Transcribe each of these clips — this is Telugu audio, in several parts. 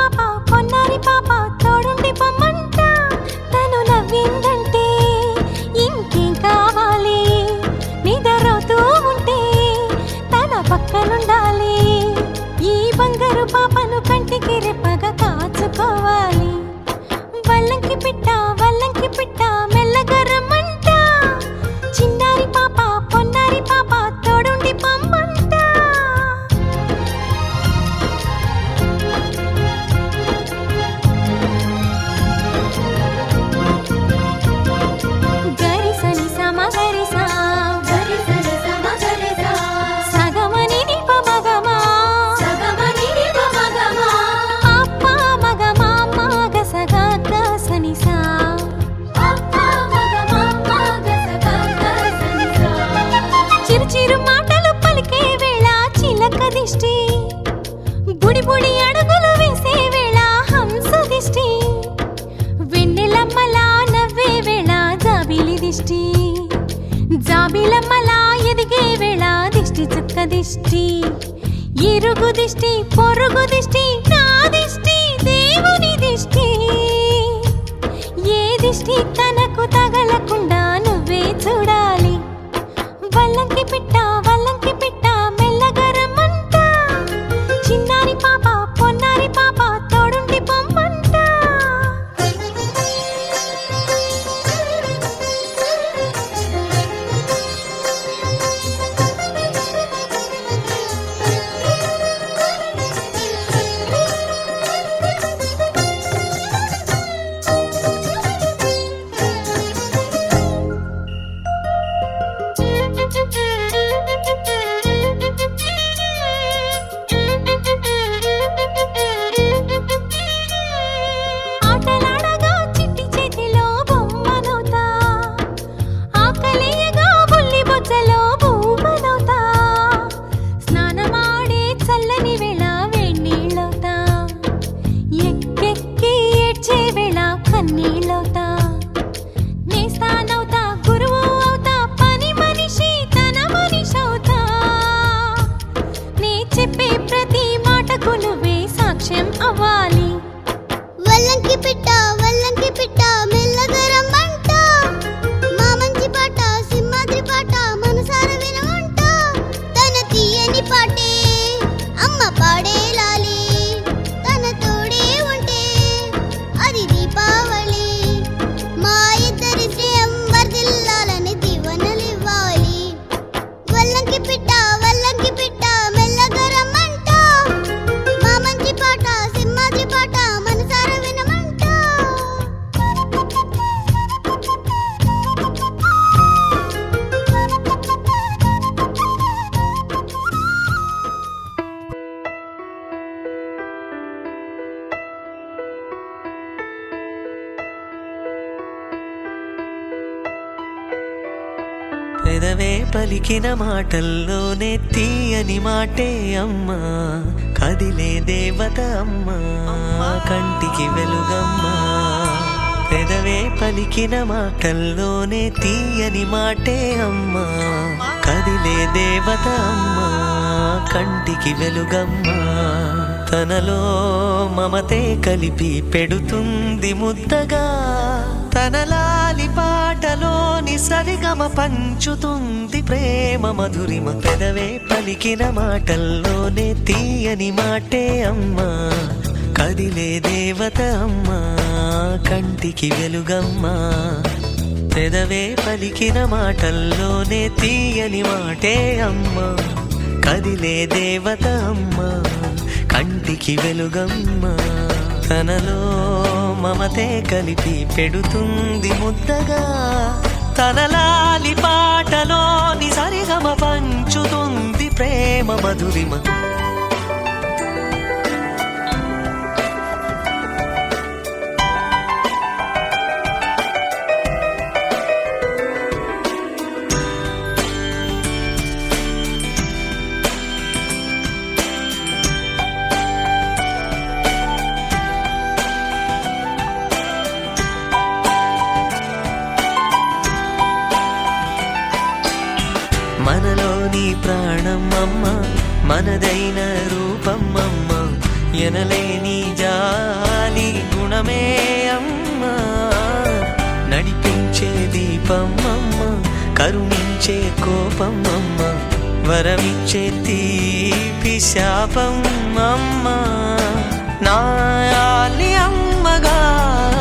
పాప పొన్నారి పాప తోడుండి పొమ్మంట తను నవ్విందంటే ఇంకేం కావాలి నిద్రపోతూ ఉంటే తన పక్కనుండాలి ఈ బంగారు పాపను కంటికి రెప్పగా కాచుకోవాలి వల్లంకి పిట్ట మెల్లగా రమ్మంట చిన్నారి పాప పొన్నారి పాప తోడుండి పొమ్మంట గరిసని సమ గరిసా గరిసని సమ గరిసా సగమని నిప మగమా సగమని నిప మగమా అప్ప మగమా మగ సగ గసని సా అప్ప మగమా మగ సగ గసని సా చిరు చిరు మాటలు పలికే వేళ చిలక దిష్టి బుడి బుడి అడుగులు వేసే వేళ హంస దిష్టి వెన్నెలమ్మలా నవ్వే వేళ జాబిలి దిష్టి జాబిలమ్మలా ఎదిగే వేళ దిష్టి చుక్క దిష్టి ఇరుగు దిష్టి పొరుగు దిష్టి నా దిష్టి దేవుని దిష్టి ఏ దిష్టి తనకు తగలకుండా నువ్వే చూడాలి వల్లంకి పిట్ట మెల్లగా రమ్మంట చిన్నారి పాప పొన్నారి పాప తోడుండి పొమ్మంట ఆటలాడగా చిట్టి చేతిలో బొమ్మనవుతా ఆకలియగా బుల్లి బొజ్జలో భూమనవుతా స్నానమాడే చల్లని వేళ వేణీళ్ళవుతా ఎక్కెక్కి ఏడ్చే వేళ కన్నీళ్ళవుతా నేస్తానవుతా గురువు అవుతా పని మనిషి తన మనిషవుతా నే చెప్పే ప్రతి మాటకు నువ్వే సాక్ష్యం అవ్వాలి వల్లంకి పిట్ట మెల్లగా రమ్మంట మా మంచి పాట సింహాద్రి పాట మనసార వినమంట తన తీయని పాటే అమ్మ పాడేలాలి తన తోడే ఉంటే అది దీపావళి మా ఇద్దరి శ్రేయం వర్ధిల్లాలని దీవెనలివ్వాలి వల్లంకి పిట్ట మెల్లగా రమ్మంట మా మంచి పాట సింహాద్రి పాట మనసార వినమంట పెదవే పలికిన మాటల్లోనే తీయని మాటే అమ్మా కదిలే దేవత అమ్మా కంటికి వెలుగమ్మా పెదవే పలికిన మాటల్లోనే తీయని మాటే అమ్మా కదిలే దేవత అమ్మా కంటికి వెలుగమ్మా తనలో మమతే కలిపి పెడుతుంది ముద్దగా తన లాలి పాటలోని సరిగమ పంచుతుంది ప్రేమ మధురిమ పెదవే పలికిన మాటల్లోనే తీయని మాటే అమ్మా కదిలే దేవత అమ్మా కంటికి వెలుగమ్మా పెదవే పలికిన మాటల్లోనే తీయని మాటే అమ్మా కదిలే దేవత అమ్మా కంటికి వెలుగమ్మా తనలో మమతే కలిపి పెడుతుంది ముద్దగా తన లాలి పాటలోని సరిగమ పంచుతుంది ప్రేమ మధురిమ మనలోని ప్రాణం అమ్మ మనదైన రూపం అమ్మ ఎనలేని జాలి గుణమే అమ్మా నడిపించే దీపం అమ్మ కరుణించే కోపం అమ్మ వరమిచ్చే తీపి శాపం అమ్మా నాయాలి అమ్మగా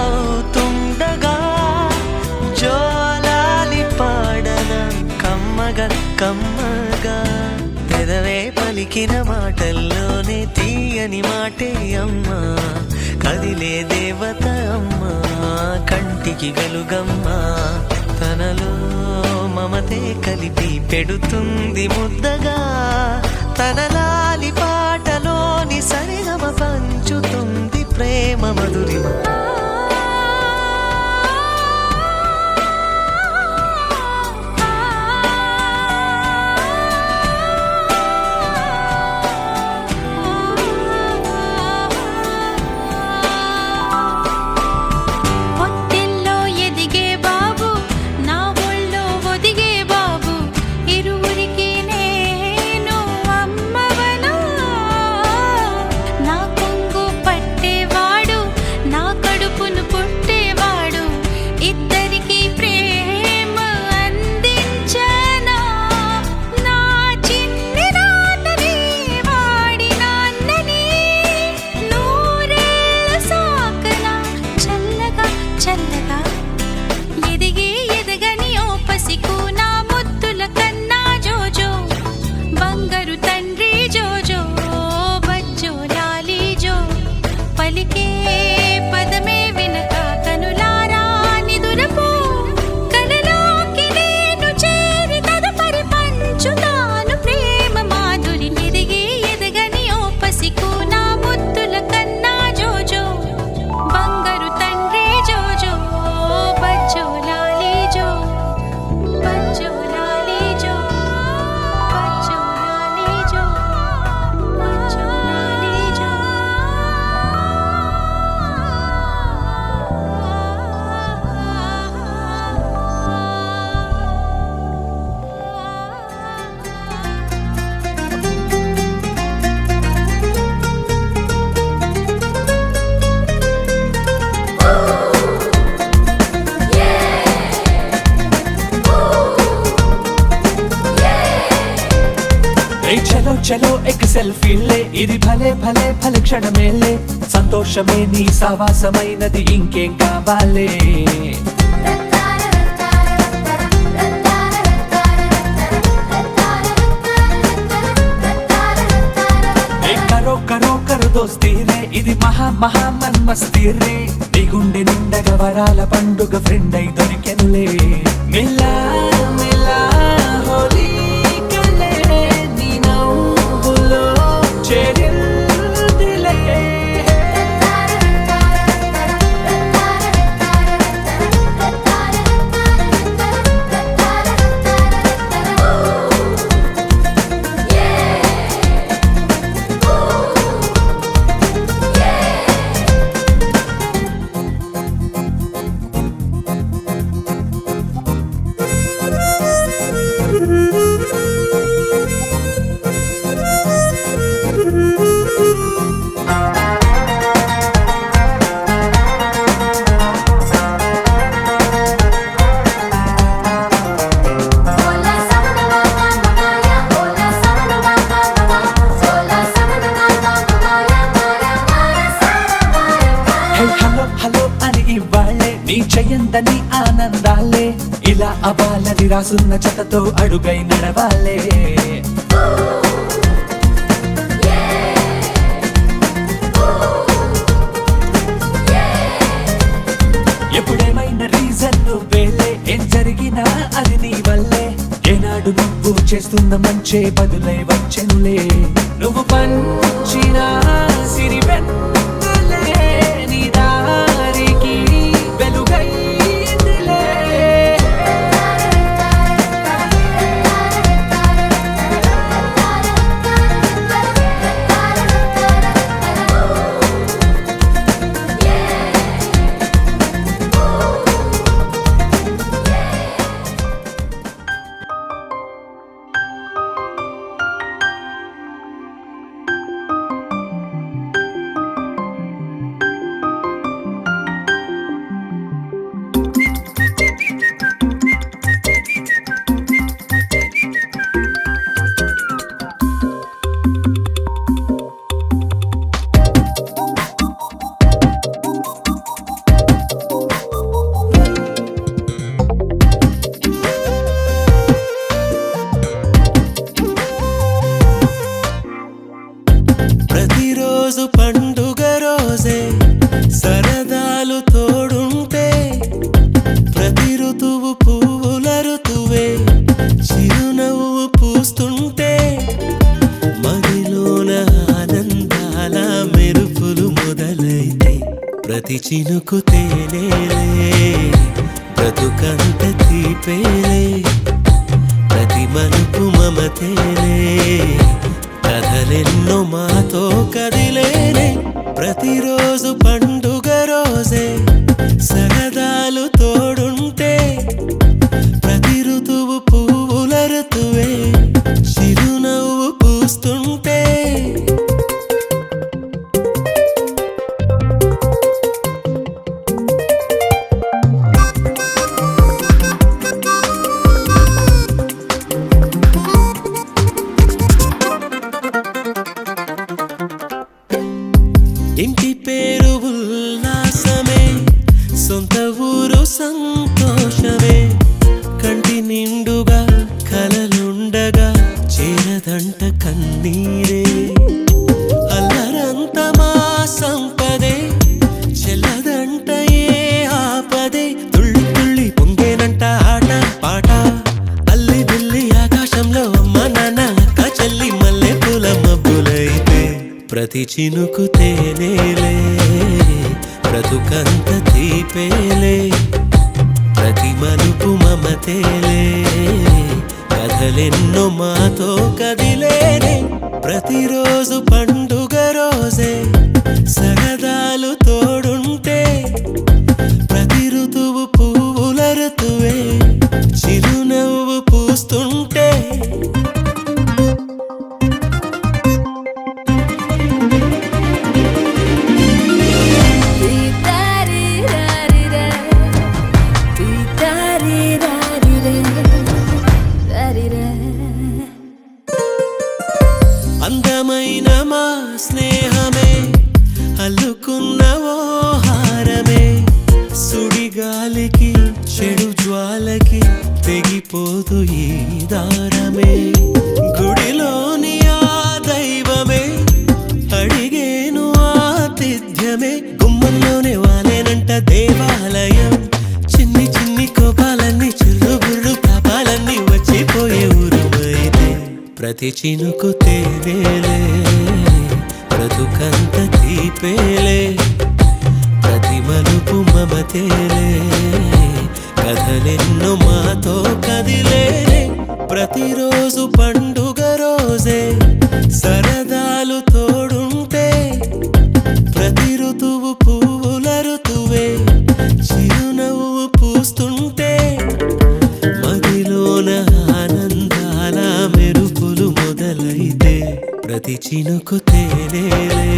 అవుతుండగా జోలాలి పాడన కమ్మగా కమ్మగా పెదవే పలికిన మాటల్లోనే తీయని మాటే అమ్మా కదిలే దేవత అమ్మా కంటికి వెలుగమ్మా తనలో మమతే కలిపి పెడుతుంది ముద్దగా తన లాలి పాటలోని సరిగమ పంచుతుంది ప్రేమ మధురిమ చలో చలో ఎక్ సెల్ఫీ లే ఇది భలే భలే భలే క్షణమేలే సంతోషమే నీ సావాసమైనది ఇంకేం కావాలే కరో కరో కరో దోస్తీ రే ఇది మహా మహా మన్మస్తీ రే నీ గుండె నిండగ వరాల పండుగ ఫ్రెండ్ అయి దొరికెనులే మిలా మిలా హోలీ నీ చెయ్యందని ఆనందాలే ఇలా అబాలని రాసున్న చెతతో అడుగై నడవాలే ఎప్పుడేమైనా రీజన్ నువ్వేలే ఏం జరిగినా అది నీ వల్లే ఏనాడు నువ్వు చేస్తున్న మంచే బదులై వచ్చెనులే నువ్వు పంచిన సిరి నీ దారికి వెలుగైందిలే చినుకు తేనేలే బ్రతుకంత తీపేలే ప్రతి మలుపు మమతేలే కథలెన్నో మాతో కదిలేనే ప్రతిరోజు పండుగ రోజే సరదాలు తోడుంటే ప్రతి ఋతువు పువ్వుల ఋతువే చిరునవ్వు పూస్తుంటే ఇంటి పేరు ఉల్లాసమే సొంత ఊరు సంతోషమే కంటి నిండుగా కలలుండగా చేరదంట కన్నీరే అల్లరంత మా సంపదే చెల్లదంట ఏ ఆపదే తుళ్ళి తుళ్ళి పొంగేనంట ఆట పాట అల్లి బిల్లి ఆకాశంలో అమ్మ నాన్న అక్క చెల్లి మల్లె పూల మబ్బులైతే ప్రతి చినుకు తేనేలే బ్రతుకంత తీపేలే ప్రతి మలుపు మమతేలే కథలెన్నో మాతో కదిలేనే ప్రతిరోజు పండుగ రోజే సరదాలు తోడుంటే ప్రతి ఋతువు పువ్వుల ఋతువే చిరునవ్వు పూస్తుంటే అందమైన మా స్నేహమే అల్లుకున్న ఓ హారమే సుడిగాలికి చెడు జ్వాలకి తెగిపోదు ఈ దారమే గుడిలోని ఆ దైవమే అడిగేను ఆతిథ్యమే గుమ్మంలోనే వాలేనంట దేవాలయం చిన్ని చిన్ని కోపాలన్నీ చిర్రుబుర్రు తాపాలన్నీ వచ్చిపోయే ఊరుమైతే ప్రతి చినుకు తేనేలే బ్రతుకంత తీపేలే ప్రతి మలుపు మమతేలే కథలెన్నో మాతో కదిలేనే ప్రతిరోజు పండుగ రోజే సరదాలు తోడుంటే ప్రతి ఋతువు పువ్వుల ఋతువే చిరునవ్వు పూస్తుంటే మదిలోన ఆనందాల మెరుపులు మొదలైతే ప్రతి చినుకు తేనేలే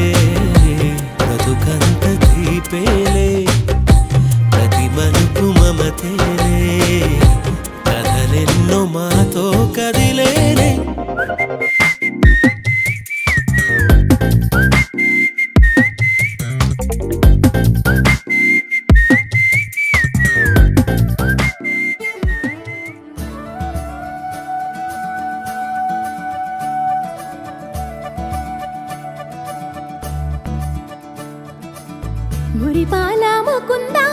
బ్రతుకంత తీపేలే ప్రతి మలుపు మమతేలే కథలెన్నో మాతో కదిలేనే మురిపాల ముకుందా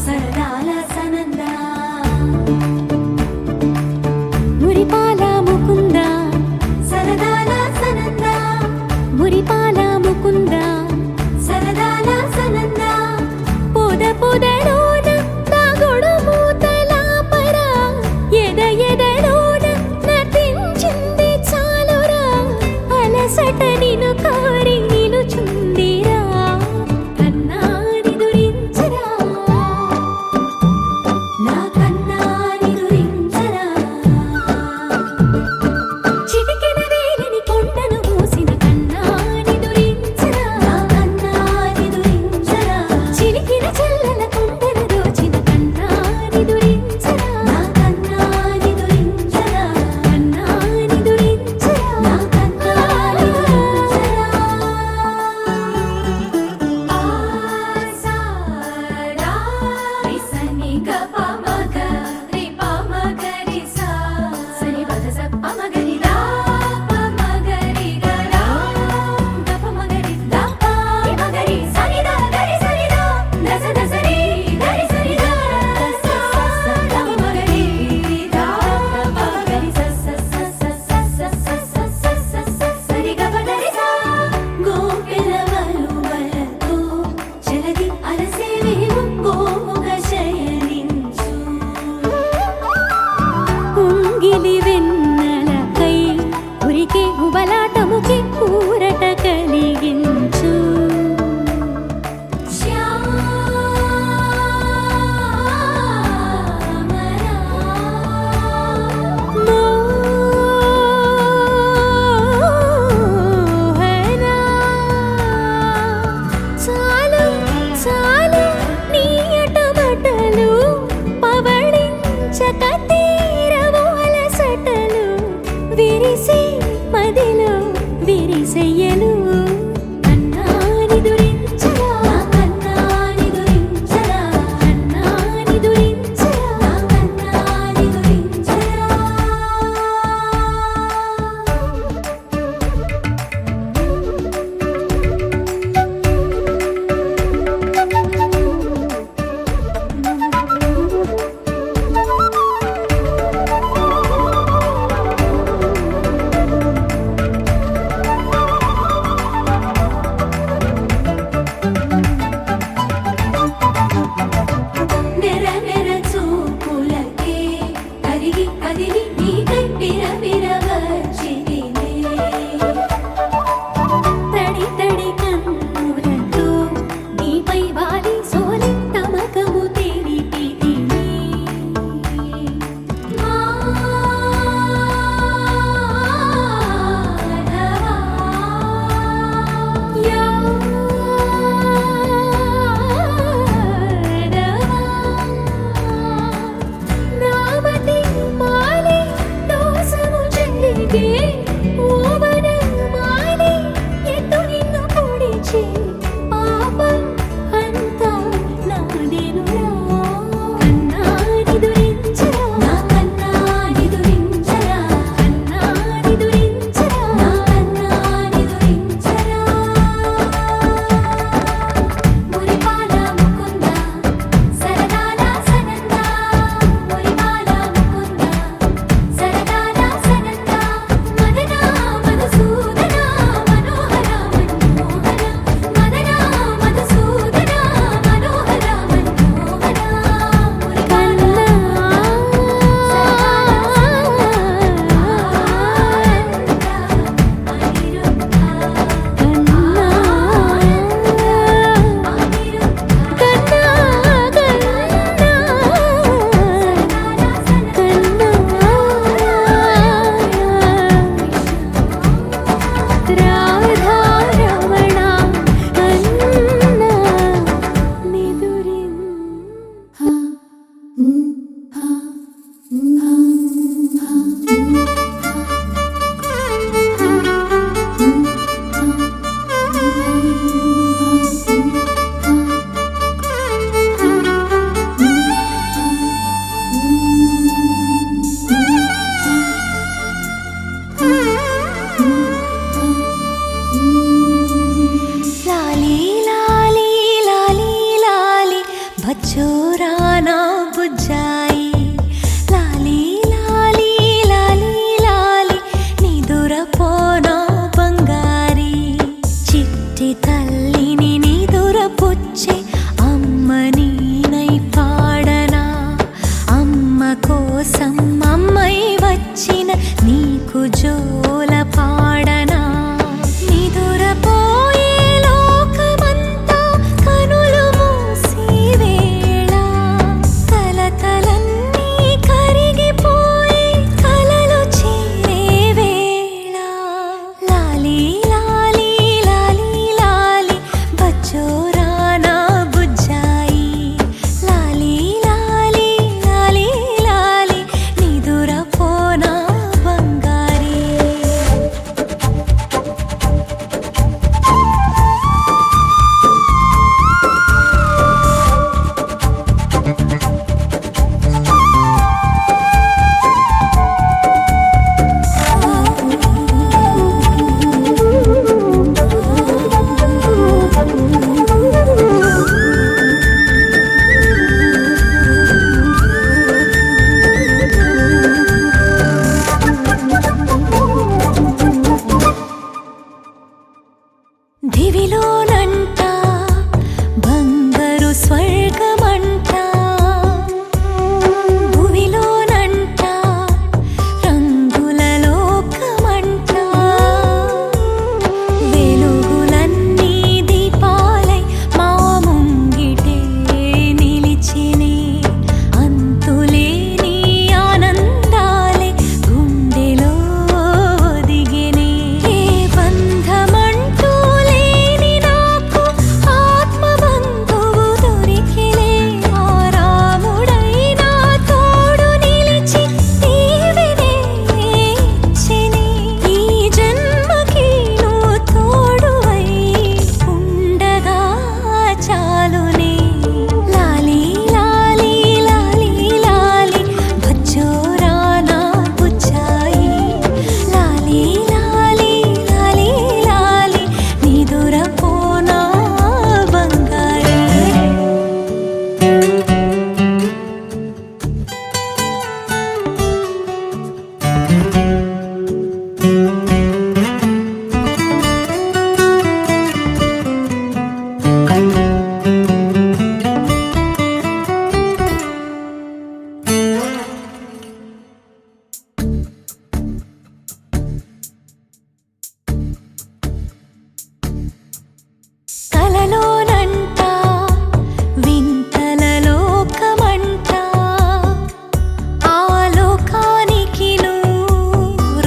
సరదాల సనందా మురిపాల ముకుందా సరదాల సనందా మురిపాల ముకుందా సరదాల సనందా పొద పొదలోన దాగుడు మూతలాపరా ఎద ఎదలోన నటించింది చాలురా అలసట నిన్ను కోరి నిలుచుందిరా కోసం అమ్మై వచ్చిన నీకు జోల పాడనా నిదురపోయే లోకమంతా కనులు మూసి వేళ కలతలన్నీ కరిగిపోయి కలలు చేరే వేళ లాలీ లాలీ లాలీ లాలీ బచ్చోరా నా బుజ్జాయి లాలీ లాలీ లాలీ లాలీ నిదురపోనా బంగారీ దివిలోనంట బంగారు స్వర్గమంట భువిలోనంట రంగుల లోకమంట వెలుగులన్నీ దీపాలై మా ముంగిటే నిలిచినే అంతులేని ఆనందాలే గుండెలో ఒదిగినే ఏ బంధమంటూ లేని నాకు ఆత్మబంధువు దొరికిలే ఆ రాముడై నా తోడు నిలిచి దీవెనే ఇచ్చినే ఈ జన్మకి నువ్వు తోడువై ఉండగా చాలునే లాలీ లాలీ లాలీ లాలీ బచ్చోరా నా బుజ్జాయి లాలీ లాలీ లాలీ లాలీ నిదురపోనా బంగారీ కలలోనంట వింతల లోకమంట ఆ లోకానికి నువ్వు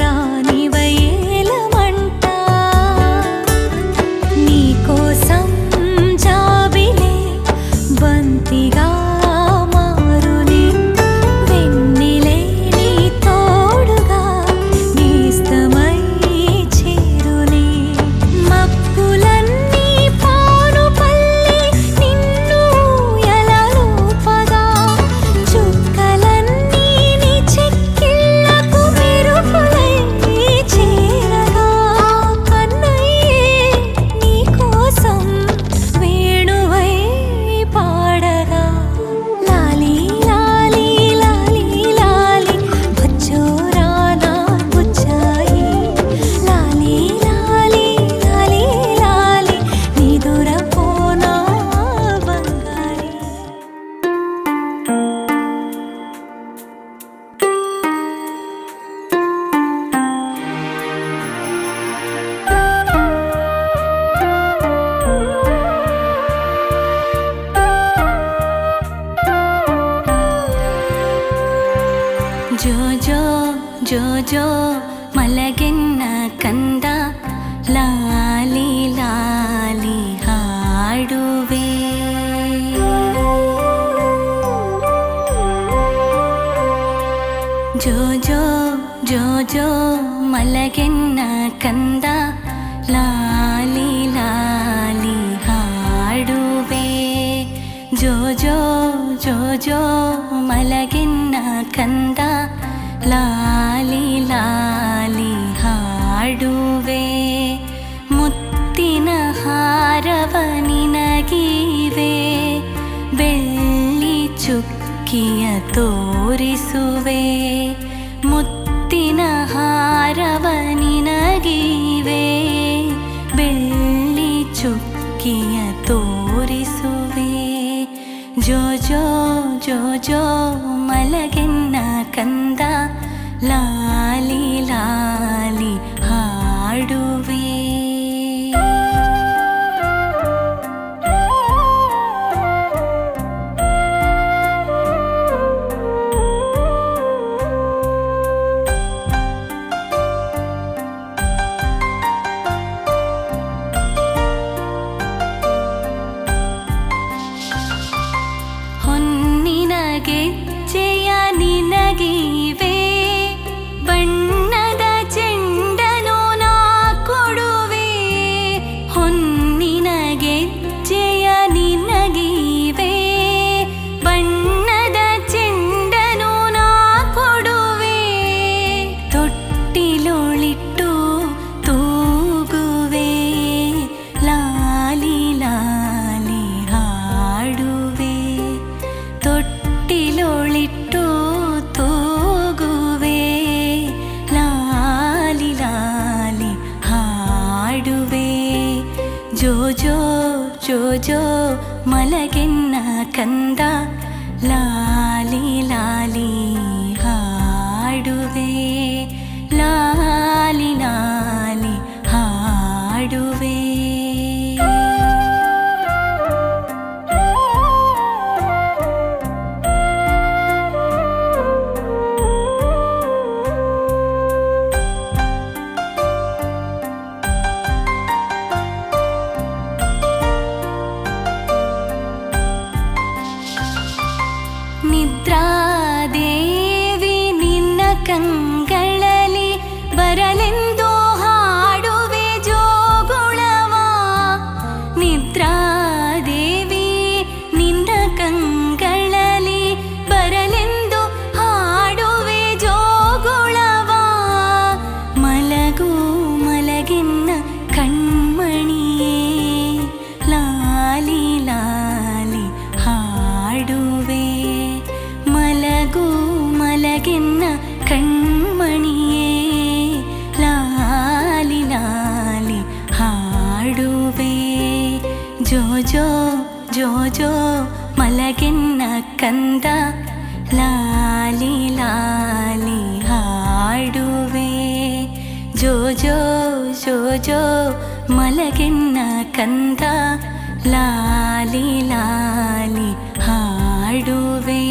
రానివయేలమంట నీకోసం జాబిలే బంతిగా మారునే వెన్నెలే నీ తోడుగా నేస్తమై చేరునే మబ్బులన్నీ పానుపల్లి నిన్ను ఎలలోపగా చుక్కలన్నీ నీ చెక్కిళ్ళకు మెరుపులై చేరగా కన్నయ్యే నీకోసం వేణువై పాడగా లాలీ లాలీ లాలీ లాలీ బచ్చోరా నా బుజ్జాయి లాలీ లాలీ లాలీ లాలీ నిదురపోనా బంగారీ జోజో జోజో మలగిన్న కంద లాలి లాలి ಹಾಡುವೆ జోజో జోజో మలగిన్న కంద లాలి లాలి ಹಾಡುವೆ జోజో జోజో మలగిన్న కంద లాలి లాలి ಹಾಡುವೆ ಮುತ್ತಿನ ಹಾರವ ನಿನಗಿವೆ ಬೆಳ್ಳಿ ಚುಕ್ಕಿಯ ತೋರಿಸುವೆ ಮುತ್ತಿನ ಹಾರವ ನಿನಗಿವೆ ಬೆಳ್ಳಿ ಚುಕ್ಕಿಯ ತೋರಿಸುವೆ ಜೋಜೋ ಜೋಜೋ ಮಲಗೆನ್ನ ಕಂದ ಲಾಲಿ ಲಾಲಿ ಹಾಡುವೆ. ಹೊನ್ನಿನ ಗೆಜ್ಜೆಯ ನಿನಗಿವೆ, ಬಣ್ಣದ ಚೆಂಡನು ನಾ ಕೊಡುವೆ. ಹೊನ್ನಿನ ಗೆಜ್ಜೆಯ ನಿನಗಿವೆ, ಬಣ್ಣದ ಚೆಂಡನು ನಾ ಕೊಡುವೆ. ತೊಟ್ಟಿಲೊಳಿಟ್ಟು ತೂಗುವೆ, ಲಾಲಿ ಲಾಲಿ ಹಾಡುವೆ. ತೊಟ್ಟಿಲೊಳಿಟ್ಟು ತೂಗುವೆ, ಲಾಲಿ ಲಾಲಿ ಹಾಡುವೆ. ಜೋ ಜೋ ಜೋ ಜೋ ಮಲಗೆನ್ನ ಕಂದ ಲಾಲಿ ಲಾಲಿ ಹಾಡುವೆ, ಲಾಲಿ ಲಾಲಿ ಹಾಡುವೆ. ನಿದ್ರಾದೇವಿ ನಿನ್ನ ಕಂಗಳಲ್ಲಿ ಬರಲೆಂದು ಹಾಡುವೆ ಜೋಗುಳವ. ನಿದ್ರಾದೇವಿ ನಿನ್ನ ಕಂಗಳಲ್ಲಿ ಬರಲೆಂದು ಹಾಡುವೆ ಜೋಗುಳವ. ಮಲಗು ಮಲಗಿನ್ನ ಕಣ್ಮಣಿಯೇ, ಲಾಲಿ ಲಾಲಿ ಹಾಡುವೆ. ಮಲಗು ಮಲಗಿನ್ನ ಕಣ್ಮಣಿಯೇ, ಲಾಲಿ ಲಾಲಿ ಹಾಡುವೆ. ಜೋ ಜೋ ಜೋ ಜೋ ಮಲಗಿನ್ನ ಕಂದ ಲಾಲಿ ಲಾಲಿ ಹಾಡುವೆ. ಜೋ ಜೋ ಜೋ ಜೋ ಮಲಗಿನ್ನ ಕಂದ ಲಾಲಿ ಲಾಲಿ ಹಾಡುವೆ,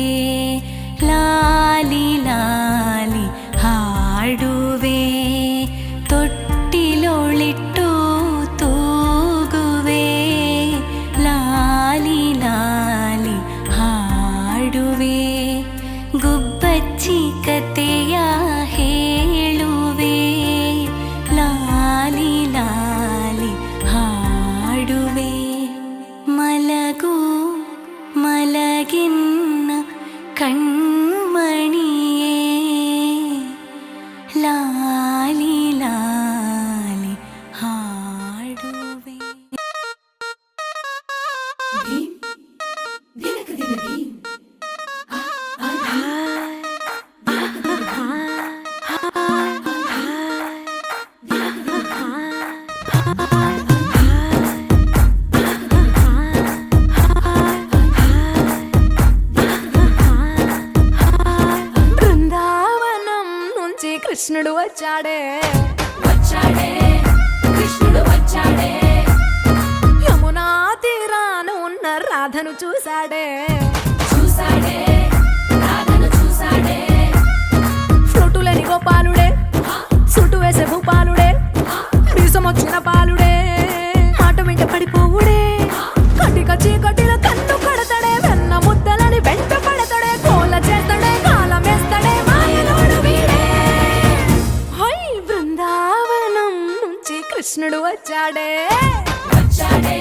ಲಾಲಿ ಲಾಲಿ ಹಾಡುವೆ. ತೊಟ್ಟಿಲೊಳಿಟ್ಟು ತೂಗುವೆ, ಲಾಲಿ ಲಾಲಿ ಹಾಡುವೆ. ಗುಬ್ಬಚ್ಚಿ ಕತೆಯ ಹೇಳುವೆ, ಲಾಲಿ ಲಾಲಿ ಹಾಡುವೆ. ಮಲಗು ಮಲಗಿನ್ನ ಕಣ್ಮಣಿಯೇ, ಲಾಲಿ ಲಾಲಿ ಹಾಡುವೆ. బృందావనం నుంచి కృష్ణుడు వచ్చాడే, వచ్చాడే కృష్ణుడు వచ్చాడే. యమునా తీరాన ఉన్న రాధను చూశాడే, చూసాడే రాధను చూసాడే. ఫ్లూటులని గోపాలుడే, సుటు వేసే భూపాలుడే, మీసమొచ్చిన పాలుడే, మాట వెంట పడిపోవుడే. కటిక చీకటిల కన్ను కడతాడే, వెన్న ముద్దలని వెంట పడతాడే, కోల చేస్తాడే, కాలం వేస్తాడే, మాయలోడు వీడే. హై బృందావనం నుంచి కృష్ణుడు వచ్చాడే, వచ్చాడే